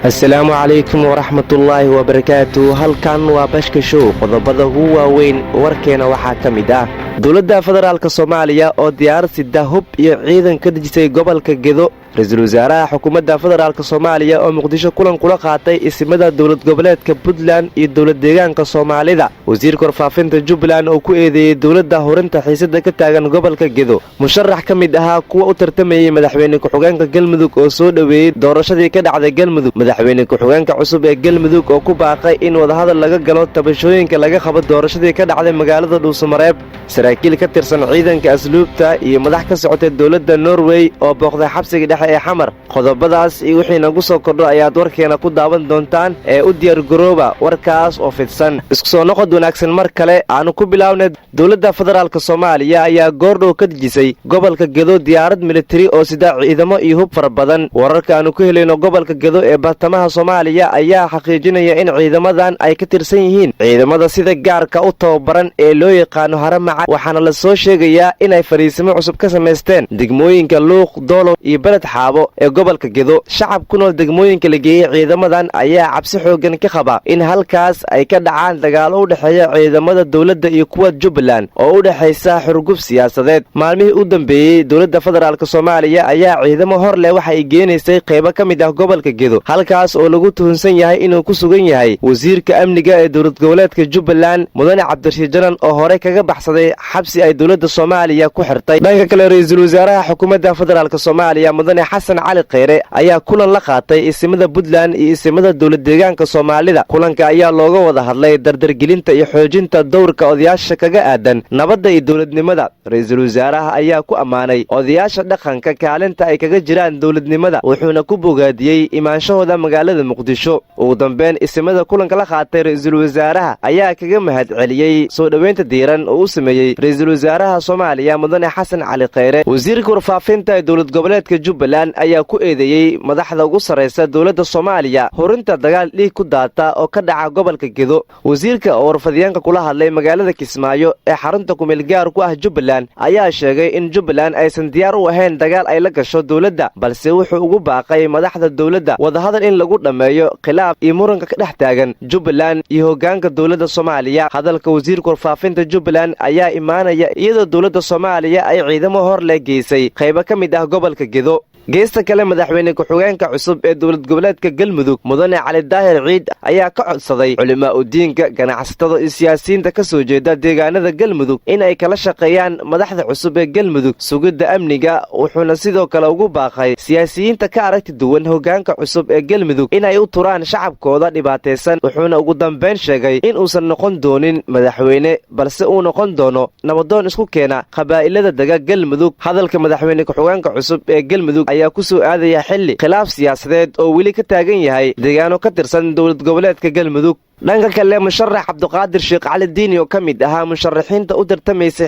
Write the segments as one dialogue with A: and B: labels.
A: السلام عليكم ورحمة الله وبركاته. halkan waa bashka show qodobada ugu waaweyn warkeena waxaa ka mid ah dowladda federaalka Soomaaliya oo diyaar sida hub iyo ciidan ka dejisay gobolka Gedo. Ra'iisul Wasaaraha Xukuumadda Federaalka Soomaaliya oo Muqdisho kulan kula qaatay ismada dowlad goboleedka Puntland iyo dowlad deegaanka Soomaalida. Wasiirka Warfaafinta Jubbaland oo ku eedeeyay dowladda horinta xiisada ka taagan gobolka Gedo. Musharax ka mid ah kuwa u tartamayay madaxweyne ku-xigeenka Galmudug oo soo dhaweeyay doorashadii ka dhacday Galmudug. Madaxweyne ku-xigeenka cusub ee Galmudug oo ku baaqay in wadahadal laga galo tabashooyinka laga qabo doorashadii ka dhacday magaalada Dhuusamareeb. Saraakiil ka tirsan ciidanka asluubta iyo madax ka socotay dowladda Norway oo booqday xabsiga dhexe ee Xamar. Qodobadaas iyo wixii nagu soo kordho ayaad warkeena ku daawan doontaan ee u diyaar garooba warkaas oo fidsan. Isku soo noqod wanaagsan mar kale aanu ku bilaabnay dowladda federaalka Soomaaliya ayaa goordhow ka dejisay gobolka Gedo diyaarad military oo sida ciidamo iyo hub fara badan. Wararka aanu ku helayno gobolka Gedo ee bartamaha Soomaaliya ayaa xaqiijinaya in ciidamadan ay ka tirsan yihiin ciidamada sida gaarka u tababaran ee loo yaqaano Haramaca, waxaana la soo sheegayaa inay fariisimo cusub ka sameysteen degmooyinka Luuq, Doolo iyo Balad Xaabo ee gobolka Gedo. Shacab ku nool degmooyinka la geeyay ciidamadan ayaa cabsi xoogan ka qaba in halkaas ay ka dhacaan dagaalo u dhaxeeya ciidamada dowladda iyo kuwa Jubbaland oo u dhaxaysa xurguf siyaasadeed. Maalmihii u dambeeyay dowladda federaalka Soomaaliya ayaa ciidamo hor leh waxa ay geenaysay qaybo ka mid ah gobolka Gedo, halkaas oo lagu tuhunsan yahay inuu ku sugan yahay wasiirka amniga ee dowlad goboleedka Jubbaland Mudane Cabdirashiid Janan oo hore kaga baxsaday xabsi ay dowladda Soomaaliya ku xirtay. Dhanka kale, Ra'iisul Wasaaraha Xukuumadda Federaalka Soomaaliya Mudane Xasan Cali Kheyre ayaa kulan la qaatay ismada Puntland iyo ismada dowlad deegaanka Soomaalida. Kulanka ayaa looga wada hadlay dardargelinta iyo xoojinta dowrka odayaasha kaga aadan nabadda iyo dowladnimada. Ra'iisul Wasaaraha ayaa ku ammaanay odayaasha dhaqanka kaalinta ay kaga jiraan dowladnimada, wuxuuna ku bogaadiyey imaanshahooda magaalada Muqdisho. Ugu dambeyn, ismada kulanka la qaatay Ra'iisul Wasaaraha ayaa kaga mahadceliyey soo dhaweynta diiran oo uu sameeyey Ra'iisul Wasaaraha Soomaaliya Mudane Xasan Cali Kheyre. Wasiirka Warfaafinta ee dowlad goboleedka Jubbaland ayaa ku eedeeyay madaxda ugu sareysa dowladda Soomaaliya horinta dagaal dhiig ku daata oo ka dhaca gobolka Gedo. Wasiirka oo warfadyaanka kula hadlay magaalada Kismaayo ee xarunta kumeel gaar ku ah Jubbaland ayaa sheegay in Jubbaland aysan diyaar u ahayn dagaal ay la gasho dowladda, balse wuxuu ugu baaqay madaxda dowladda wadahadal in lagu dhameeyo khilaaf iyo muranka ka dhex taagan Jubbaland iyo hoggaanka dowladda Soomaaliya. Hadalka wasiirka warfaafinta Jubbaland ayaa imaanaya iyadoo dowladda Soomaaliya ay ciidamo hor leh geysay qaybo ka mid ah gobolka Gedo. geesta kale, madaxweyne ku-xigeenka cusub ee dowlad goboleedka Galmudug Mudane Cali Daahir Ciid ayaa ka codsaday culimaa u diinka, ganacsatada iyo siyaasiyiinta ka soo jeeda deegaanada Galmudug in ay kala shaqeeyaan madaxda cusub ee Galmudug sugidda amniga. Wuxuuna sidoo kale ugu baaqay siyaasiyiinta ka aragti duwan hoggaanka cusub ee Galmudug in ay u turaan shacabkooda dhibaataysan. Wuxuuna ugu dambeyn sheegay in uusan noqon doonin madaxweyne, balse uu noqon doono nabadoon isku keena qabaa'ilada dega Galmudug. Hadalka madaxweyne ku-xigeenka cusub ee Galmudug ayaa ku soo aadaya xilli khilaaf siyaasadeed oo weli ka taagan yahay deegaano ka tirsan dowlad goboleedka Galmudug. dhanka kale, musharax Cabdiqaadir Sheekh Cali Diini oo ka mid ahaa musharaxiinta u tartamaysay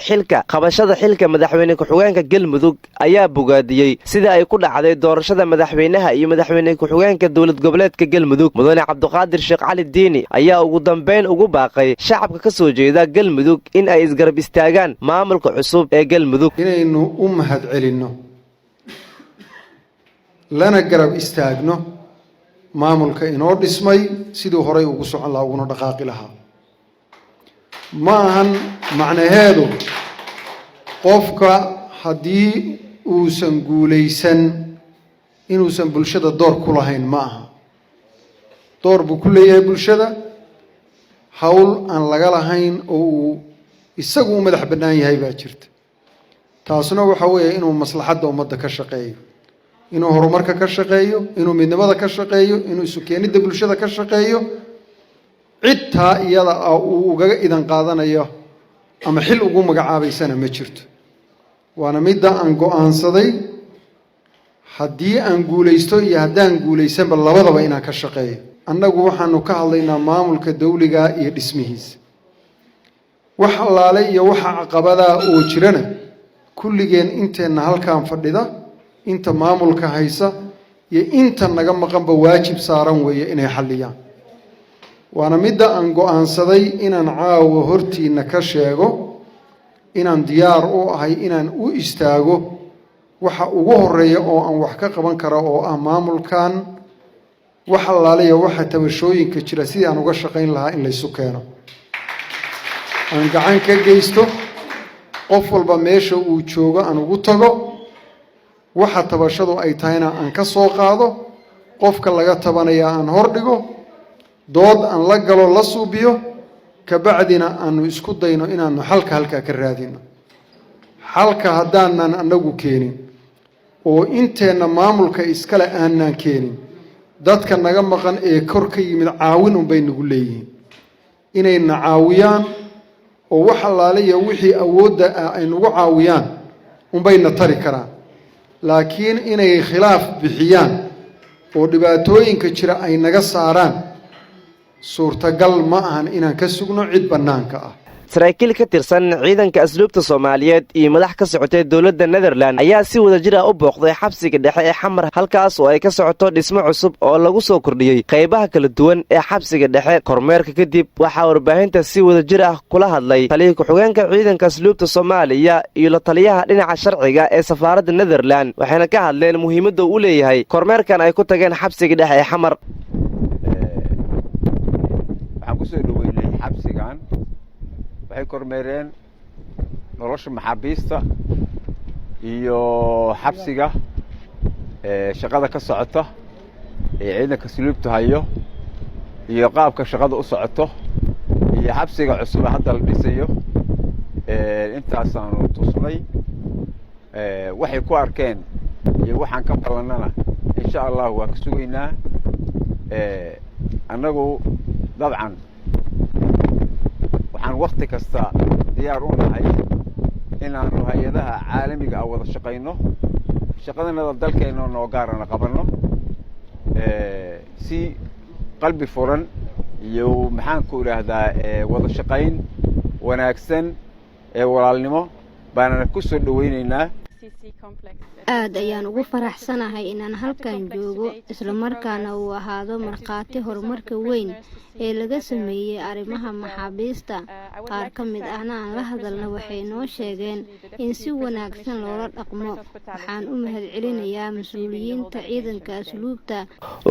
A: qabashada xilka madaxweyne ku-xigeenka Galmudug ayaa bogaadiyey sida ay ku dhacday doorashada madaxweynaha iyo madaxweyne ku-xigeenka dowlad goboleedka Galmudug. Mudane Cabdiqaadir Sheekh Cali Diini ayaa ugu dambeyn ugu baaqay shacabka ka soo jeeda Galmudug in ay isgarab istaagaan maamulka cusub ee Galmudug.
B: inaynu u mahadcelinno lana garab istaagno maamulka inoo dhismay sidii horay ugu socon lahaa uguna dhaqaaqi lahaa. ma ahan macnaheedu qofka haddii uusan guulaysan inuusan bulshada door ku lahayn. ma aha, door buu ku leeyahay bulshada, hawl aan laga lahayn oo uu isagu u madax bannaan yahay baa jirta. taasuna waxa weeye inuu maslaxadda ummadda ka shaqeeyo, inuu horumarka ka shaqeeyo, inuu midnimada ka shaqeeyo, inuu isu keenidda bulshada ka shaqeeyo. cidtaa iyada uu ugaga idan qaadanayo ama xil ugu magacaabaysana ma jirto. waana midda aan go'aansaday haddii aan guulaysto iyo haddaan guulaysanba labadaba inaan ka shaqeeyo. annagu waxaanu ka hadlaynaa maamulka dawliga iyo dhismihiisa. wax allaale iyo waxa caqabadaa oo jirana kulligeen inteenna halkaan fadhida, inta maamulka haysa iyo inta naga maqanba waajib saaran weeye inay xalliyaan. waana midda aan go'aansaday inaan caawa hortiina ka sheego inaan diyaar u ahay inaan u istaago waxa ugu horeeya oo aan wax ka qaban karo oo ah maamulkan waxa laaliya waxa tabashooyinka jira sidii aan uga shaqayn lahaa in la isu keeno aan gacan ka geysto qof walba meesha uu joogo aan ugu tago waxa tabashadu ay tahayna aan ka soo qaado qofka laga tabanaya aan hor dhigo dood aan la galo la suubiyo kabacdina aanu isku dayno inaanu xalka halka ka raadino xalka haddaanan anagu keenin oo inteena maamulka iskale aanan keenin dadka naga maqan ee kor ka yimid caawin un bay nagu leeyihiin inay na caawiyaan oo wax allaaliya wixii awoodda ay nagu caawiyaan un bay na tari karaan laakiin inay khilaaf bixiyaan oo dhibaatooyinka jira ay naga saaraan suurtagal ma ahan inaan ka sugno cid bannaanka ah
A: saraakiil ka tirsan ciidanka asluubta Soomaaliyeed iyo madax ka socotay dawladda Netherland ayaa si wada jir ah u booqday xabsiga dhexe ee Xamar halkaas oo ay ka socoto dhismo cusub oo lagu soo kordhiyay qaybaha kala duwan ee xabsiga dhexe kormeerka kadib waxa warbaahinta si wada jir ah kula hadlay taliye ku-xigeenka ciidanka asluubta Soomaaliya iyo la taliyaha dhinaca sharciga ee safaaradda Netherland waxayna ka hadleen muhiimadda uu leeyahay kormeerkan ay ku tageen xabsiga dhexe ee Xamar
C: waxaan ku soo dhaweynay xabsigan waxay kormeereen nolosha maxaabiista iyo xabsiga shaqada ka socota ee ciidanka asluubta hayo iyo qaabka shaqada u socoto iyo xabsiga cusub hadda la dhisayo intaasaan tusnay waxay ku arkeen iyo waxaan ka ballanana insha Allah waa ka sugaynaa annagu dabcan waxaan waqti kasta diyaar u nahay inaanu hay'adaha caalamiga ah wada shaqayno shaqadana dalkeena noo gaarana qabanno si qalbi furan iyo maxaan ku ilaahdaa wada shaqayn wanaagsan ee walaalnimo baana ku soo dhaweynaynaa
D: aad ayaan ugu faraxsanahay inaan halkan joogo isla markaana uu ahaado markhaati horumarka weyn ee laga sameeyay arrimaha maxaabiista qaar ka mid ahna aan la hadalna waxay noo sheegeen in si wanaagsan loola dhaqmo waxaan u mahadcelinayaa mas'uuliyiinta ciidanka asluubta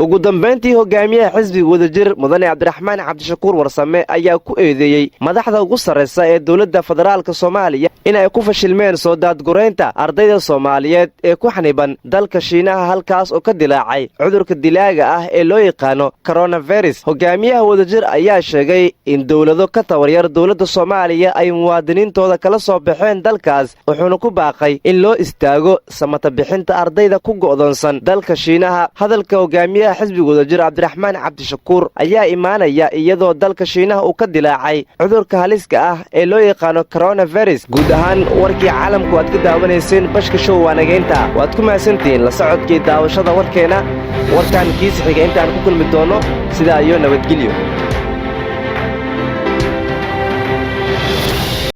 A: ugu dambeyntii hogaamiyaha xisbiga wadajir mudane Cabdiraxmaan Cabdishakuur Warsame ayaa ku eedeeyay madaxda ugu sareysa ee dawladda federaalka Soomaaliya in ay ku fashilmeen soo daadgureynta ardayda Soomaaliyeed ee ku xaniban dalka Shiinaha halkaas oo ka dilaacay cudurka dilaaga ah ee loo yaqaano coronavirus hogaamiyaha wadajir ayaa sheegay in dawlado ka tawaryar dawladda Soomaaliya ay muwaadiniintooda kala soo baxeen dalkaas wuxuuna ku baaqay in loo istaago samata bixinta ardayda ku go'doonsan dalka Shiinaha hadalka hogaamiyaha xisbiga wadajir Cabdiraxmaan Cabdishakuur ayaa imaanaya iyadoo dalka Shiinaha uu ka dilaacay cudurka haliska ah ee loo yaqaano coronavirus guud ahaan warkii caalamku aad ka daawanayseen bashka show waanageynta waad ku mahadsantihiin la socodkii daawashada warkeena warkaan kiis xiga intaan ku kulmi doono sidaa iyo nabadgelyo